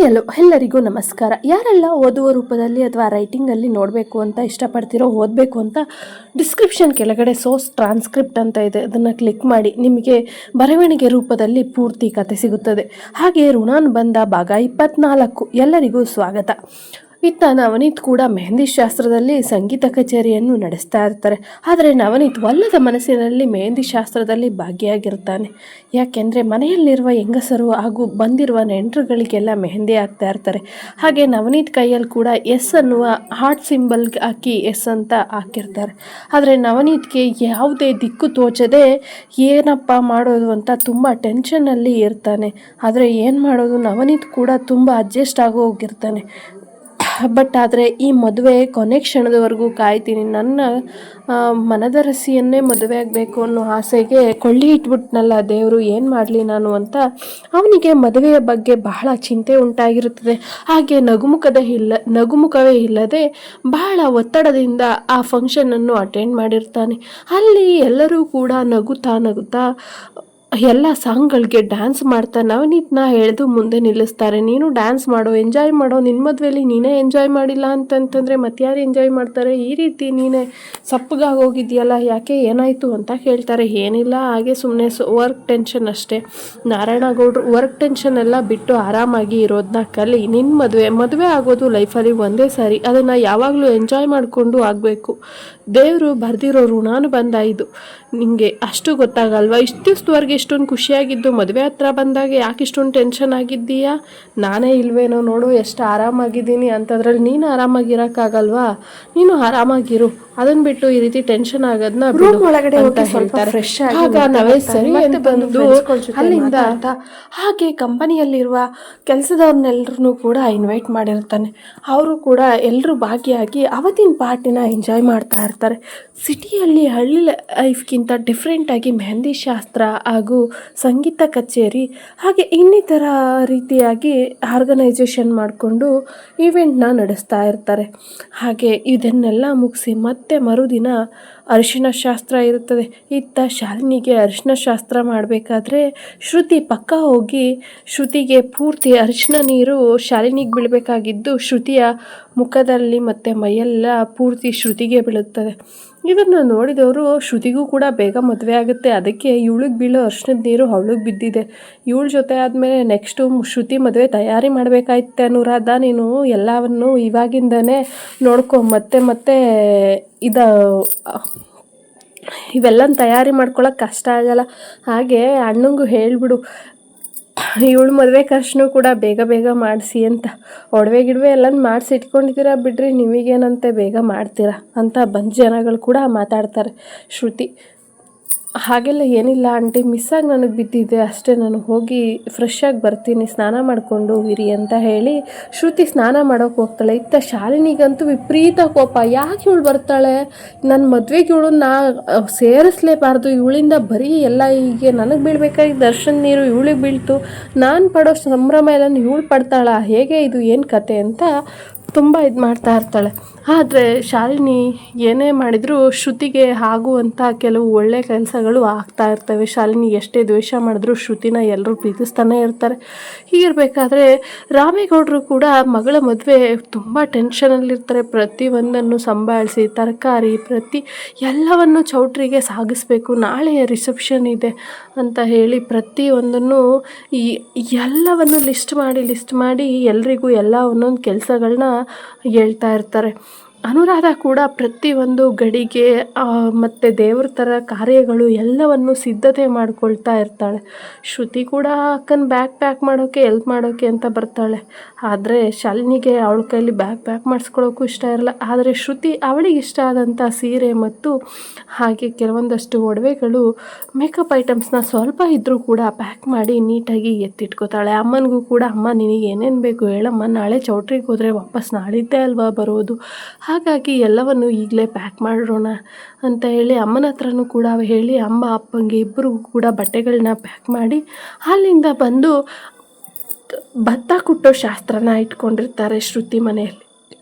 Hi ಎಲ್ಲರಿಗೂ ನಮಸ್ಕಾರ. ಯಾರೆಲ್ಲ ಓದುವ ರೂಪದಲ್ಲಿ ಅಥವಾ ರೈಟಿಂಗಲ್ಲಿ ನೋಡಬೇಕು ಅಂತ ಇಷ್ಟಪಡ್ತಿರೋ, ಓದಬೇಕು ಅಂತ ಡಿಸ್ಕ್ರಿಪ್ಷನ್ ಕೆಳಗಡೆ ಸೋರ್ಸ್ ಟ್ರಾನ್ಸ್ಕ್ರಿಪ್ಟ್ ಅಂತ ಇದೆ, ಅದನ್ನು ಕ್ಲಿಕ್ ಮಾಡಿ ನಿಮಗೆ ಬರವಣಿಗೆ ರೂಪದಲ್ಲಿ ಪೂರ್ತಿ ಕತೆ ಸಿಗುತ್ತದೆ. ಹಾಗೆ ಋಣಾನುಬಂಧ ಭಾಗ 24 ಎಲ್ಲರಿಗೂ ಸ್ವಾಗತ. ಇತ್ತ ನವನೀತ್ ಕೂಡ ಮೆಹಂದಿ ಶಾಸ್ತ್ರದಲ್ಲಿ ಸಂಗೀತ ಕಚೇರಿಯನ್ನು ನಡೆಸ್ತಾ ಇರ್ತಾರೆ. ಆದರೆ ನವನೀತ್ ಒಲ್ಲದ ಮನಸ್ಸಿನಲ್ಲಿ ಮೆಹಂದಿ ಶಾಸ್ತ್ರದಲ್ಲಿ ಭಾಗಿಯಾಗಿರ್ತಾನೆ. ಯಾಕೆಂದರೆ ಮನೆಯಲ್ಲಿರುವ ಹೆಂಗಸರು ಹಾಗೂ ಬಂದಿರುವ ನೆಂಟರುಗಳಿಗೆಲ್ಲ ಮೆಹಂದಿ ಹಾಕ್ತಾ ಇರ್ತಾರೆ. ಹಾಗೆ ನವನೀತ್ ಕೈಯಲ್ಲಿ ಕೂಡ ಎಸ್ ಅನ್ನುವ ಹಾರ್ಟ್ ಸಿಂಬಲ್ ಹಾಕಿ ಎಸ್ ಅಂತ ಹಾಕಿರ್ತಾರೆ. ಆದರೆ ನವನೀತ್ಗೆ ಯಾವುದೇ ದಿಕ್ಕು ತೋಚದೆ ಏನಪ್ಪ ಮಾಡೋದು ಅಂತ ತುಂಬ ಟೆನ್ಷನ್ನಲ್ಲಿ ಇರ್ತಾನೆ. ಆದರೆ ಏನು ಮಾಡೋದು, ನವನೀತ್ ಕೂಡ ತುಂಬ ಅಡ್ಜಸ್ಟ್ ಆಗೋ ಹೋಗಿರ್ತಾನೆ. ಬಟ್ ಆದರೆ ಈ ಮದುವೆ ಕೊನೆ ಕ್ಷಣದವರೆಗೂ ಕಾಯ್ತೀನಿ, ನನ್ನ ಮನದರಸಿಯನ್ನೇ ಮದುವೆ ಆಗಬೇಕು ಅನ್ನೋ ಆಸೆಗೆ ಕೊಳ್ಳಿ ಇಟ್ಬಿಟ್ನಲ್ಲ ದೇವರು, ಏನು ಮಾಡಲಿ ನಾನು ಅಂತ ಅವನಿಗೆ ಮದುವೆಯ ಬಗ್ಗೆ ಬಹಳ ಚಿಂತೆ ಉಂಟಾಗಿರುತ್ತದೆ. ಹಾಗೆ ನಗುಮುಖವೇ ಇಲ್ಲದೆ ಬಹಳ ಒತ್ತಡದಿಂದ ಆ ಫಂಕ್ಷನನ್ನು ಅಟೆಂಡ್ ಮಾಡಿರ್ತಾನೆ. ಅಲ್ಲಿ ಎಲ್ಲರೂ ಕೂಡ ನಗುತ್ತಾ ಎಲ್ಲ ಸಾಂಗ್ಗಳಿಗೆ ಡ್ಯಾನ್ಸ್ ಮಾಡ್ತಾ ನವನೀತ್ನ ಎಳೆದು ಮುಂದೆ ನಿಲ್ಲಿಸ್ತಾರೆ. ನೀನು ಡ್ಯಾನ್ಸ್ ಮಾಡೋ, ಎಂಜಾಯ್ ಮಾಡೋ, ನಿನ್ನ ಮದುವೆಯಲ್ಲಿ ನೀನೇ ಎಂಜಾಯ್ ಮಾಡಿಲ್ಲ ಅಂತಂತಂದರೆ ಮತ್ತಾರು ಎಂಜಾಯ್ ಮಾಡ್ತಾರೆ, ಈ ರೀತಿ ನೀನೇ ಸಪ್ಪಗಾಗಿ ಹೋಗಿದೆಯಲ್ಲ, ಯಾಕೆ ಏನಾಯಿತು ಅಂತ ಕೇಳ್ತಾರೆ. ಏನಿಲ್ಲ, ಹಾಗೆ ಸುಮ್ಮನೆ ವರ್ಕ್ ಟೆನ್ಷನ್ ಅಷ್ಟೇ. ನಾರಾಯಣಗೌಡರು ವರ್ಕ್ ಟೆನ್ಷನ್ ಎಲ್ಲ ಬಿಟ್ಟು ಆರಾಮಾಗಿ ಇರೋದನ್ನ ಕಲಿ. ನಿನ್ನ ಮದುವೆ ಆಗೋದು ಲೈಫಲ್ಲಿ ಒಂದೇ ಸಾರಿ, ಅದನ್ನು ಯಾವಾಗಲೂ ಎಂಜಾಯ್ ಮಾಡಿಕೊಂಡು ಆಗಬೇಕು. ದೇವರು ಬರೆದಿರೋ ಋಣಾನುಬಂಧ ಇದು. ನಿಮಗೆ ಅಷ್ಟು ಗೊತ್ತಾಗಲ್ವಾ? ಇಷ್ಟು ದಿವಸದವರೆಗೆ ಇಷ್ಟೊಂದು ಖುಷಿಯಾಗಿದ್ದು ಮದುವೆ ಹತ್ರ ಬಂದಾಗ ಯಾಕೆ ಇಷ್ಟೊಂದು ಟೆನ್ಷನ್ ಆಗಿದ್ದೀಯಾ? ನಾನೇ ಇಲ್ವೇನೋ, ನೋಡು ಎಷ್ಟು ಆರಾಮಾಗಿದ್ದೀನಿ ಅಂತದ್ರಲ್ಲಿ ನೀನು ಆರಾಮಾಗಿರೋಕ್ಕಾಗಲ್ವಾ? ನೀನು ಆರಾಮಾಗಿರು, ಅದನ್ನು ಬಿಟ್ಟು ಈ ರೀತಿ ಟೆನ್ಷನ್ ಆಗೋದನ್ನ ಒಳಗಡೆ ಅಂತ ಹೇಳ್ತಾರೆ. ಆಗ ನಾವೇ ಸರಿ ಅಂತ ಬಂದು ಅಲ್ಲಿಂದ ಹಾಗೆ ಕಂಪನಿಯಲ್ಲಿರುವ ಕೆಲಸದವ್ರನ್ನೆಲ್ಲರೂ ಕೂಡ ಇನ್ವೈಟ್ ಮಾಡಿರ್ತಾನೆ. ಅವರು ಕೂಡ ಎಲ್ಲರೂ ಭಾಗಿಯಾಗಿ ಅವತ್ತಿನ ಪಾರ್ಟಿನ ಎಂಜಾಯ್ ಮಾಡ್ತಾ ಇರ್ತಾರೆ. ಸಿಟಿಯಲ್ಲಿ ಹಳ್ಳಿ ಲೈಫ್ಗಿಂತ ಡಿಫ್ರೆಂಟಾಗಿ ಮೆಹಂದಿ ಶಾಸ್ತ್ರ ಹಾಗೂ ಸಂಗೀತ ಕಚೇರಿ ಹಾಗೆ ಇನ್ನಿತರ ರೀತಿಯಾಗಿ ಆರ್ಗನೈಸೇಷನ್ ಮಾಡಿಕೊಂಡು ಈವೆಂಟ್ನ ನಡೆಸ್ತಾ ಇರ್ತಾರೆ. ಹಾಗೆ ಇದನ್ನೆಲ್ಲ ಮುಗಿಸಿ ಮತ್ತೆ ಮರುದಿನ ಅರಿಶಿನ ಶಾಸ್ತ್ರ ಇರುತ್ತದೆ. ಇತ್ತ ಶಾಲಿನಿಗೆ ಅರಿಶಿನ ಶಾಸ್ತ್ರ ಮಾಡಬೇಕಾದ್ರೆ ಶ್ರುತಿ ಪಕ್ಕ ಹೋಗಿ ಶ್ರುತಿಗೆ ಪೂರ್ತಿ ಅರಿಶಿನ ನೀರು ಶಾಲಿನಿಗೆ ಬೀಳಬೇಕಾಗಿದ್ದು ಶ್ರುತಿಯ ಮುಖದಲ್ಲಿ ಮತ್ತು ಮೈಯೆಲ್ಲ ಪೂರ್ತಿ ಶ್ರುತಿಗೆ ಬೀಳುತ್ತದೆ. ಇದನ್ನು ನೋಡಿದವರು ಶ್ರುತಿಗೂ ಕೂಡ ಬೇಗ ಮದುವೆ ಆಗುತ್ತೆ, ಅದಕ್ಕೆ ಇವಳಿಗೆ ಬೀಳೋ ಅರಿಶಿನದ ನೀರು ಅವಳಿಗೆ ಬಿದ್ದಿದೆ, ಇವಳ ಜೊತೆ ಆದಮೇಲೆ ನೆಕ್ಸ್ಟು ಶ್ರುತಿ ಮದುವೆ ತಯಾರಿ ಮಾಡಬೇಕಾಯ್ತೆ ಅನುರಾಧ, ನೀನು ಎಲ್ಲವನ್ನು ಇವಾಗಿಂದನೇ ನೋಡ್ಕೊ, ಮತ್ತೆ ಇವೆಲ್ಲನ ತಯಾರಿ ಮಾಡ್ಕೊಳಕ್ಕೆ ಕಷ್ಟ ಆಗಲ್ಲ. ಹಾಗೆ ಅಣ್ಣಂಗೂ ಹೇಳಿಬಿಡು, ಇವಳು ಮದುವೆ ಖರ್ಚು ಕೂಡ ಬೇಗ ಮಾಡಿಸಿ ಅಂತ. ಒಡವೆ ಗಿಡವೆ ಎಲ್ಲನೂ ಮಾಡಿಸಿ ಇಟ್ಕೊಂಡಿದ್ದೀರಾ ಬಿಡ್ರಿ, ನಿಮಗೇನಂತೆ ಬೇಗ ಮಾಡ್ತೀರಾ ಅಂತ ಬಂದು ಜನಗಳು ಕೂಡ ಮಾತಾಡ್ತಾರೆ. ಶ್ರುತಿ ಹಾಗೆಲ್ಲ ಏನಿಲ್ಲ ಆಂಟಿ, ಮಿಸ್ಸಾಗಿ ನನಗೆ ಬಿದ್ದಿದೆ ಅಷ್ಟೇ, ನಾನು ಹೋಗಿ ಫ್ರೆಶ್ ಆಗಿ ಬರ್ತೀನಿ, ಸ್ನಾನ ಮಾಡಿಕೊಂಡು ಇರಿ ಅಂತ ಹೇಳಿ ಶ್ರುತಿ ಸ್ನಾನ ಮಾಡೋಕ್ಕೆ ಹೋಗ್ತಾಳೆ. ಇತ್ತ ಶಾಲಿನಿಗಂತೂ ವಿಪರೀತ ಕೋಪ. ಯಾಕೆ ಇವಳು ಬರ್ತಾಳೆ, ನನ್ನ ಮದುವೆಗೆ ಇವಳನ್ನ ಸೇರಿಸಲೇಬಾರ್ದು, ಇವಳಿಂದ ಬರೀ ಎಲ್ಲ ಹೀಗೆ ನನಗೆ ಬೀಳ್ಬೇಕಾಗಿ ದರ್ಶನ್ ನೀರು ಇವಳಿಗೆ ಬೀಳ್ತು, ನಾನು ಪಡೋ ಸಂಭ್ರಮ ಎಲ್ಲ ಇವಳು ಪಡ್ತಾಳ, ಹೇಗೆ ಇದು ಏನು ಕತೆ ಅಂತ ತುಂಬ ಇದು ಮಾಡ್ತಾ ಇರ್ತಾಳೆ. ಆದರೆ ಶಾಲಿನಿ ಏನೇ ಮಾಡಿದರೂ ಶ್ರುತಿಗೆ ಆಗುವಂಥ ಕೆಲವು ಒಳ್ಳೆಯ ಕೆಲಸಗಳು ಆಗ್ತಾ ಇರ್ತವೆ. ಶಾಲಿನಿ ಎಷ್ಟೇ ದ್ವೇಷ ಮಾಡಿದ್ರೂ ಶ್ರುತಿನ ಎಲ್ಲರೂ ಪ್ರೀತಿಸ್ತಾನೆ ಇರ್ತಾರೆ. ಹೀಗಿರಬೇಕಾದ್ರೆ ರಾಮೇಗೌಡರು ಕೂಡ ಮಗಳ ಮದುವೆ ತುಂಬ ಟೆನ್ಷನಲ್ಲಿರ್ತಾರೆ. ಪ್ರತಿಯೊಂದನ್ನು ಸಂಭಾಳಿಸಿ ತರಕಾರಿ ಎಲ್ಲವನ್ನು ಚೌಟ್ರಿಗೆ ಸಾಗಿಸ್ಬೇಕು, ನಾಳೆ ರಿಸೆಪ್ಷನ್ ಇದೆ ಅಂತ ಹೇಳಿ ಪ್ರತಿಯೊಂದನ್ನು ಎಲ್ಲವನ್ನು ಲಿಸ್ಟ್ ಮಾಡಿ ಎಲ್ರಿಗೂ ಎಲ್ಲ ಒಂದೊಂದು ಕೆಲಸಗಳನ್ನ ಹೇಳ್ತಾ ಇರ್ತಾರೆ. ಅನುರಾಧ ಕೂಡ ಪ್ರತಿಯೊಂದು ಗಡಿಗೆ ಮತ್ತು ದೇವ್ರ ಥರ ಕಾರ್ಯಗಳು ಎಲ್ಲವನ್ನು ಸಿದ್ಧತೆ ಮಾಡ್ಕೊಳ್ತಾ ಇರ್ತಾಳೆ. ಶ್ರುತಿ ಕೂಡ ಅಕ್ಕನ ಬ್ಯಾಗ್ ಪ್ಯಾಕ್ ಮಾಡೋಕ್ಕೆ ಹೆಲ್ಪ್ ಮಾಡೋಕ್ಕೆ ಅಂತ ಬರ್ತಾಳೆ. ಆದರೆ ಶಾಲಿನಿಗೆ ಅವಳ ಕೈಲಿ ಬ್ಯಾಗ್ ಪ್ಯಾಕ್ ಮಾಡಿಸ್ಕೊಳ್ಳೋಕ್ಕೂ ಇಷ್ಟ ಇರಲ್ಲ. ಆದರೆ ಶ್ರುತಿ ಅವಳಿಗೆ ಇಷ್ಟ ಆದಂಥ ಸೀರೆ ಮತ್ತು ಹಾಗೆ ಕೆಲವೊಂದಷ್ಟು ಒಡವೆಗಳು, ಮೇಕಪ್ ಐಟಮ್ಸ್ನ ಸ್ವಲ್ಪ ಇದ್ದರೂ ಕೂಡ ಪ್ಯಾಕ್ ಮಾಡಿ ನೀಟಾಗಿ ಎತ್ತಿಟ್ಕೋತಾಳೆ. ಅಮ್ಮನಿಗೂ ಕೂಡ, ಅಮ್ಮ ನಿನಗೆ ಏನೇನು ಬೇಕು ಹೇಳಮ್ಮ, ನಾಳೆ ಚೌಟ್ರಿಗೆ ಹೋದರೆ ವಾಪಸ್ ನಾಳಿದ್ದೇ ಅಲ್ವಾ ಬರೋದು, ಹಾಗಾಗಿ ಎಲ್ಲವನ್ನು ಈಗಲೇ ಪ್ಯಾಕ್ ಮಾಡೋಣ ಅಂತ ಹೇಳಿ ಅಮ್ಮನ ಹತ್ರನೂ ಕೂಡ ಹೇಳಿ ಅಮ್ಮ ಅಪ್ಪಂಗೆ ಇಬ್ಬರಿಗೂ ಕೂಡ ಬಟ್ಟೆಗಳನ್ನ ಪ್ಯಾಕ್ ಮಾಡಿ ಅಲ್ಲಿಂದ ಬಂದು ಭತ್ತ ಕುಟ್ಟೋ ಶಾಸ್ತ್ರನ ಇಟ್ಕೊಂಡಿರ್ತಾರೆ ಶ್ರುತಿ ಮನೆಯಲ್ಲಿ.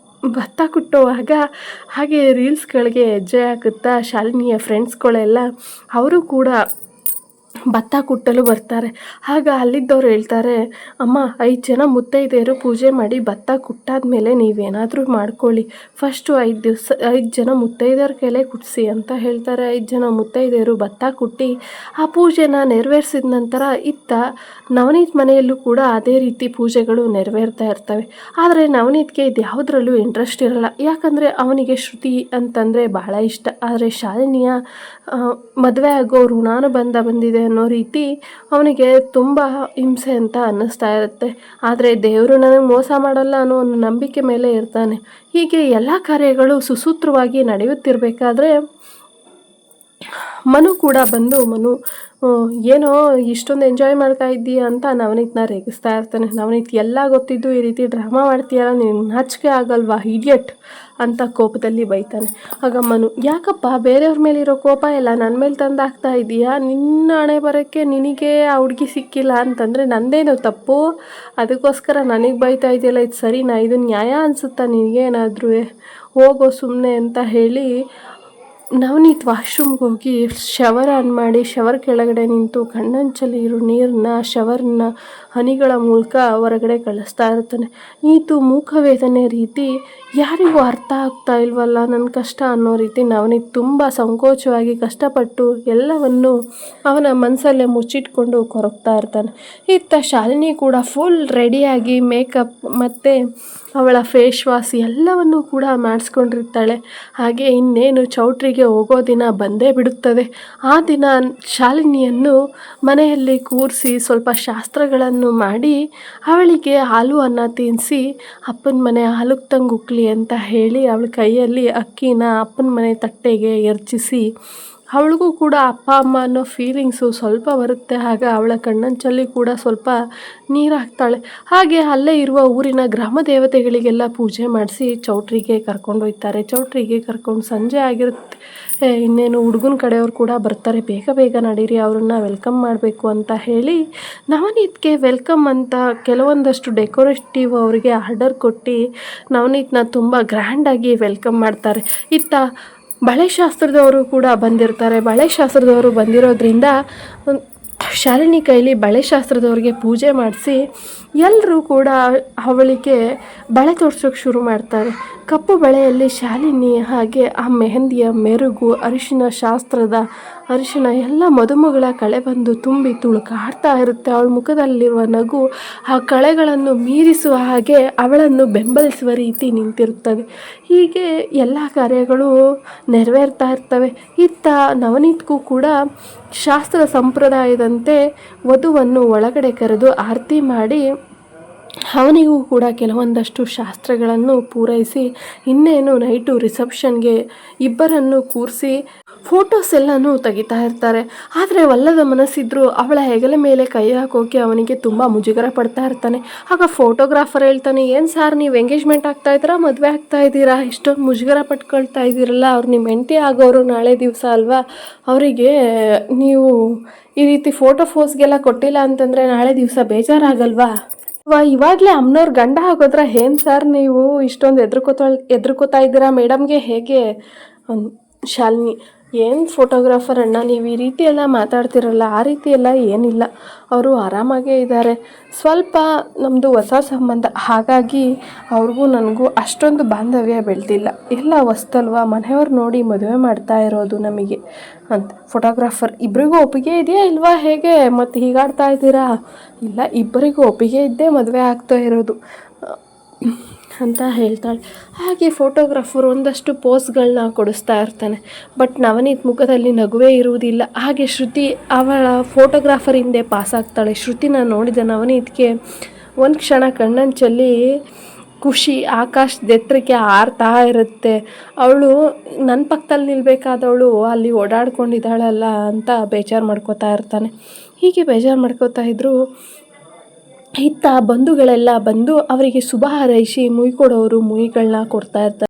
ಭತ್ತ ಕುಟ್ಟುವಾಗ ಹಾಗೆ ರೀಲ್ಸ್ಗಳಿಗೆ ಹೆಜ್ಜೆ ಹಾಕುತ್ತಾ ಶಾಲಿನಿಯ ಫ್ರೆಂಡ್ಸ್ಗಳೆಲ್ಲ ಅವರು ಕೂಡ ಭತ್ತ ಕುಟ್ಟಲು ಬರ್ತಾರೆ. ಆಗ ಅಲ್ಲಿದ್ದವ್ರು ಹೇಳ್ತಾರೆ, ಅಮ್ಮ 5 ಜನ ಮುತ್ತೈದೆಯರು ಪೂಜೆ ಮಾಡಿ ಭತ್ತ ಕುಟ್ಟಾದ್ಮೇಲೆ ನೀವೇನಾದರೂ ಮಾಡ್ಕೊಳ್ಳಿ, ಫಸ್ಟು 5 ಜನ ಮುತ್ತೈದೆಯರ ಕೈಲೇ ಕುಟ್ಟಿಸಿ ಅಂತ ಹೇಳ್ತಾರೆ. 5 ಜನ ಮುತ್ತೈದೆಯರು ಭತ್ತ ಕುಟ್ಟಿ ಆ ಪೂಜೆನ ನೆರವೇರಿಸಿದ ನಂತರ ಇತ್ತ ನವನೀತ್ ಮನೆಯಲ್ಲೂ ಕೂಡ ಅದೇ ರೀತಿ ಪೂಜೆಗಳು ನೆರವೇರ್ತಾ ಇರ್ತವೆ. ಆದರೆ ನವನೀತ್ಗೆ ಇದು ಯಾವುದ್ರಲ್ಲೂ ಇಂಟ್ರೆಸ್ಟ್ ಇರಲ್ಲ, ಯಾಕಂದರೆ ಅವನಿಗೆ ಶ್ರುತಿ ಅಂತಂದರೆ ಬಹಳ ಇಷ್ಟ. ಆದರೆ ಶಾಲಿನಿಯ ಮದುವೆ ಆಗೋ ಋಣಾನು ಬಂದಿದೆ ಅನ್ನೋ ರೀತಿ ಅವನಿಗೆ ತುಂಬ ಹಿಂಸೆ ಅಂತ ಅನ್ನಿಸ್ತಾ ಇರುತ್ತೆ. ಆದರೆ ದೇವರು ನನಗೆ ಮೋಸ ಮಾಡಲ್ಲ ಅನ್ನೋ ಒಂದು ನಂಬಿಕೆ ಮೇಲೆ ಇರ್ತಾನೆ. ಹೀಗೆ ಎಲ್ಲ ಕಾರ್ಯಗಳು ಸುಸೂತ್ರವಾಗಿ ನಡೆಯುತ್ತಿರಬೇಕಾದ್ರೆ ಮನು ಕೂಡ ಬಂದು, ಮನು ಏನೋ ಇಷ್ಟೊಂದು ಎಂಜಾಯ್ ಮಾಡ್ತಾ ಇದ್ದೀಯ ಅಂತ ನವನೀತ್ನ ರೇಗಿಸ್ತಾ ಇರ್ತಾನೆ. ನವನೀತ್ ಎಲ್ಲ ಗೊತ್ತಿದ್ದು ಈ ರೀತಿ ಡ್ರಾಮಾ ಮಾಡ್ತೀಯಲ್ಲ, ನೀನು ನಾಚಿಕೆ ಆಗಲ್ವಾ ಇಡಿಯಟ್ ಅಂತ ಕೋಪದಲ್ಲಿ ಬೈತಾನೆ. ಆಗ ಮನು, ಯಾಕಪ್ಪ ಬೇರೆಯವ್ರ ಮೇಲಿರೋ ಕೋಪ ಎಲ್ಲ ನನ್ನ ಮೇಲೆ ತಂದು ಹಾಕ್ತಾ ಇದೀಯಾ? ನಿನ್ನ ಹಣೆ ಬರೋಕ್ಕೆ ನಿನಗೆ ಆ ಹುಡುಗಿ ಸಿಕ್ಕಿಲ್ಲ ಅಂತಂದರೆ ನಂದೇನು ತಪ್ಪು? ಅದಕ್ಕೋಸ್ಕರ ನನಗೆ ಬೈತಾ ಇದೆಯಲ್ಲ, ಇದು ಸರಿನಾ? ಇದು ನ್ಯಾಯ ಅನಿಸುತ್ತಾ ನಿನಗೇನಾದ್ರೂ? ಹೋಗೋ ಸುಮ್ಮನೆ ಅಂತ ಹೇಳಿ ನವನೀತ್ ವಾಶ್ರೂಮ್ಗೆ ಹೋಗಿ ಶವರ್ ಆನ್ ಮಾಡಿ ಶವರ್ ಕೆಳಗಡೆ ನಿಂತು ಕಣ್ಣಂಚಲ್ಲಿ ಇರೋ ನೀರನ್ನ ಶವರ್ನ ಹನಿಗಳ ಮೂಲಕ ಹೊರಗಡೆ ಕಳಿಸ್ತಾ ಇರ್ತಾನೆ. ಈತು ಮೂಕವೇದನೆ ರೀತಿ ಯಾರಿಗೂ ಅರ್ಥ ಆಗ್ತಾ ಇಲ್ವಲ್ಲ ನನ್ನ ಕಷ್ಟ ಅನ್ನೋ ರೀತಿ ನವನೀತ್ ತುಂಬ ಸಂಕೋಚವಾಗಿ ಕಷ್ಟಪಟ್ಟು ಎಲ್ಲವನ್ನು ಅವನ ಮನಸ್ಸಲ್ಲೇ ಮುಚ್ಚಿಟ್ಕೊಂಡು ಕೊರಗ್ತಾ ಇರ್ತಾನೆ. ಇತ್ತ ಶಾಲಿನಿ ಕೂಡ ಫುಲ್ ರೆಡಿಯಾಗಿ ಮೇಕಪ್ ಮತ್ತು ಅವಳ ಫೇಸ್ ವಾಶ್ ಎಲ್ಲವನ್ನೂ ಕೂಡ ಮಾಡಿಸ್ಕೊಂಡಿರ್ತಾಳೆ. ಹಾಗೆ ಇನ್ನೇನು ಚೌಟ್ರಿಗೆ ಹೋಗೋ ದಿನ ಬಂದೇ ಬಿಡುತ್ತದೆ. ಆ ದಿನ ಶಾಲಿನಿಯನ್ನು ಮನೆಯಲ್ಲಿ ಕೂರಿಸಿ ಸ್ವಲ್ಪ ಶಾಸ್ತ್ರಗಳನ್ನು ಮಾಡಿ ಅವಳಿಗೆ ಹಾಲು ಅನ್ನ ತಿನ್ನಿಸಿ ಅಪ್ಪನ ಮನೆ ಹಾಲುಗೆ ತಂದು ಉಕ್ಲಿ ಅಂತ ಹೇಳಿ ಅವಳ ಕೈಯಲ್ಲಿ ಅಕ್ಕಿನ ಅಪ್ಪನ ಮನೆ ತಟ್ಟೆಗೆ ಎರಚಿಸಿ ಅವಳಿಗೂ ಕೂಡ ಅಪ್ಪ ಅಮ್ಮ ಅನ್ನೋ ಫೀಲಿಂಗ್ಸು ಸ್ವಲ್ಪ ಬರುತ್ತೆ. ಆಗ ಅವಳ ಕಣ್ಣಂಚಲ್ಲಿ ಕೂಡ ಸ್ವಲ್ಪ ನೀರು ಹಾಕ್ತಾಳೆ. ಹಾಗೆ ಅಲ್ಲೇ ಇರುವ ಊರಿನ ಗ್ರಾಮ ದೇವತೆಗಳಿಗೆಲ್ಲ ಪೂಜೆ ಮಾಡಿಸಿ ಚೌಟ್ರಿಗೆ ಕರ್ಕೊಂಡೊಯ್ತಾರೆ. ಚೌಟ್ರಿಗೆ ಕರ್ಕೊಂಡು ಸಂಜೆ ಆಗಿರುತ್ತೆ. ಇನ್ನೇನು ಹುಡುಗನ ಕಡೆಯವ್ರು ಕೂಡ ಬರ್ತಾರೆ, ಬೇಗ ಬೇಗ ನಡೀರಿ, ಅವ್ರನ್ನ ವೆಲ್ಕಮ್ ಮಾಡಬೇಕು ಅಂತ ಹೇಳಿ ನವನೀತ್ಗೆ ವೆಲ್ಕಮ್ ಅಂತ ಕೆಲವೊಂದಷ್ಟು ಡೆಕೋರೇಟಿವ್ ಅವರಿಗೆ ಆರ್ಡರ್ ಕೊಟ್ಟು ನವನೀತ್ನ ತುಂಬ ಗ್ರ್ಯಾಂಡಾಗಿ ವೆಲ್ಕಮ್ ಮಾಡ್ತಾರೆ. ಇತ್ತ ಬಳೆ ಶಾಸ್ತ್ರದವರು ಕೂಡ ಬಂದಿರ್ತಾರೆ. ಬಳೆ ಶಾಸ್ತ್ರದವರು ಬಂದಿರೋದ್ರಿಂದ ಶಾಲಿನಿ ಕೈಲಿ ಬಳೆ ಶಾಸ್ತ್ರದವ್ರಿಗೆ ಪೂಜೆ ಮಾಡಿಸಿ ಎಲ್ಲರೂ ಕೂಡ ಅವಳಿಗೆ ಬಳೆ ತೋರ್ಸೋಕ್ಕೆ ಶುರು ಮಾಡ್ತಾರೆ. ಕಪ್ಪು ಬಳೆಯಲ್ಲಿ ಶಾಲಿನಿ ಹಾಗೆ ಆ ಮೆಹಂದಿಯ ಮೆರುಗು, ಅರಿಶಿನ ಶಾಸ್ತ್ರದ ಅರಿಶಿನ ಎಲ್ಲ ಮದುಮಗಳ ಕಳೆ ಬಂದು ತುಂಬಿ ತುಳುಕಾಡ್ತಾ ಇರುತ್ತೆ. ಅವಳ ಮುಖದಲ್ಲಿರುವ ನಗು ಆ ಕಳೆಗಳನ್ನು ಮೀರಿಸುವ ಹಾಗೆ ಅವಳನ್ನು ಬೆಂಬಲಿಸುವ ರೀತಿ ನಿಂತಿರುತ್ತದೆ. ಹೀಗೆ ಎಲ್ಲ ಕಾರ್ಯಗಳು ನೆರವೇರ್ತಾ ಇರ್ತವೆ. ಇತ್ತ ನವನೀತ್ಗೂ ಕೂಡ ಶಾಸ್ತ್ರ ಸಂಪ್ರದಾಯದಂತೆ ವಧುವನ್ನು ಒಳಗಡೆ ಕರೆದು ಆರತಿ ಮಾಡಿ ಅವನಿಗೂ ಕೂಡ ಕೆಲವೊಂದಷ್ಟು ಶಾಸ್ತ್ರಗಳನ್ನು ಪೂರೈಸಿ ಇನ್ನೇನು ನೈಟು ರಿಸೆಪ್ಷನ್ಗೆ ಇಬ್ಬರನ್ನು ಕೂರಿಸಿ ಫೋಟೋಸ್ ಎಲ್ಲನೂ ತೆಗಿತಾ ಇರ್ತಾರೆ. ಆದರೆ ಒಲ್ಲದ ಮನಸ್ಸಿದ್ರೂ ಅವಳ ಹೆಗಲ ಮೇಲೆ ಕೈ ಹಾಕೋಕೆ ಅವನಿಗೆ ತುಂಬ ಮುಜುಗರ ಪಡ್ತಾ ಇರ್ತಾನೆ. ಆಗ ಫೋಟೋಗ್ರಾಫರ್ ಹೇಳ್ತಾನೆ, ಏನು ಸಾರ್ ನೀವು ಎಂಗೇಜ್ಮೆಂಟ್ ಆಗ್ತಾ ಇದ್ದೀರಾ, ಮದುವೆ ಆಗ್ತಾ ಇದ್ದೀರಾ, ಇಷ್ಟೊಂದು ಮುಜುಗರ ಪಟ್ಕೊಳ್ತಾ ಇದ್ದೀರಲ್ಲ, ಅವ್ರು ನಿಮ್ಮ ಹೆಂಡತಿ ಆಗೋರು ನಾಳೆ ದಿವಸ ಅಲ್ವಾ, ಅವರಿಗೆ ನೀವು ಈ ರೀತಿ ಫೋಟೋಸ್ಗೆಲ್ಲ ಕೊಟ್ಟಿಲ್ಲ ಅಂತಂದರೆ ನಾಳೆ ದಿವಸ ಬೇಜಾರಾಗಲ್ವಾ? ಇವಾಗಲೇ ಅಮ್ಮನವ್ರ ಗಂಡ ಆಗೋದ್ರ ಏನು ಸರ್ ನೀವು ಇಷ್ಟೊಂದು ಎದ್ರುಕೋತಾ ಇದ್ದೀರಾ ಮೇಡಮ್ಗೆ ಹೇಗೆ? ಶಾಲಿನಿ, ಏನು ಫೋಟೋಗ್ರಾಫರ್ ಅಣ್ಣ ನೀವು ಈ ರೀತಿ ಎಲ್ಲ ಮಾತಾಡ್ತಿರಲ್ಲ, ಆ ರೀತಿ ಎಲ್ಲ ಏನಿಲ್ಲ, ಅವರು ಆರಾಮಾಗೇ ಇದ್ದಾರೆ. ಸ್ವಲ್ಪ ನಮ್ಮದು ಹೊಸ ಸಂಬಂಧ, ಹಾಗಾಗಿ ಅವ್ರಿಗೂ ನನಗೂ ಅಷ್ಟೊಂದು ಬಾಂಧವ್ಯ ಬೆಳೆದಿಲ್ಲ, ಎಲ್ಲ ಹೊಸ್ತಲ್ವ, ಮನೆಯವ್ರು ನೋಡಿ ಮದುವೆ ಮಾಡ್ತಾ ಇರೋದು ನಮಗೆ ಅಂತ. ಫೋಟೋಗ್ರಾಫರ್, ಇಬ್ಬರಿಗೂ ಒಪ್ಪಿಗೆ ಇದೆಯಾ ಇಲ್ವಾ ಹೇಗೆ ಮತ್ತು ಹೀಗಾಡ್ತಾ ಇದ್ದೀರಾ? ಇಲ್ಲ, ಇಬ್ಬರಿಗೂ ಒಪ್ಪಿಗೆ ಇದ್ದೇ ಮದುವೆ ಆಗ್ತಾ ಇರೋದು ಅಂತ ಹೇಳ್ತಾಳೆ. ಹಾಗೆ ಫೋಟೋಗ್ರಾಫರ್ ಒಂದಷ್ಟು ಪೋಸ್ಗಳನ್ನ ಕೊಡಿಸ್ತಾ ಇರ್ತಾನೆ. ಬಟ್ ನವನೀತ್ ಮುಖದಲ್ಲಿ ನಗುವೇ ಇರುವುದಿಲ್ಲ. ಹಾಗೆ ಶ್ರುತಿ ಅವಳ ಫೋಟೋಗ್ರಾಫರ್ ಹಿಂದೆ ಪಾಸ್ ಆಗ್ತಾಳೆ. ಶ್ರುತಿನ ನೋಡಿದ ನವನೀತ್ಗೆ ಒಂದು ಕ್ಷಣ ಕಣ್ಣಂಚಲ್ಲಿ ಖುಷಿ ಆಕಾಶದೆತ್ತರಕ್ಕೆ ಹಾರ್ತಾ ಇರುತ್ತೆ. ಅವಳು ನನ್ನ ಪಕ್ಕದಲ್ಲಿ ನಿಲ್ಲಬೇಕಾದವಳು ಅಲ್ಲಿ ಓಡಾಡ್ಕೊಂಡಿದ್ದಾಳಲ್ಲ ಅಂತ ಬೇಜಾರು ಮಾಡ್ಕೋತಾ ಇರ್ತಾನೆ. ಹೀಗೆ ಬೇಜಾರು ಮಾಡ್ಕೋತಾ ಇದ್ದರು. ಇತ್ತ ಬಂಧುಗಳೆಲ್ಲ ಬಂದು ಅವರಿಗೆ ಶುಭ ಹಾರೈಸಿ ಮುಯಿ ಕೊಡೋರು ಮುಯಿಗಳನ್ನ ಕೊಡ್ತಾ ಇರ್ತಾರೆ.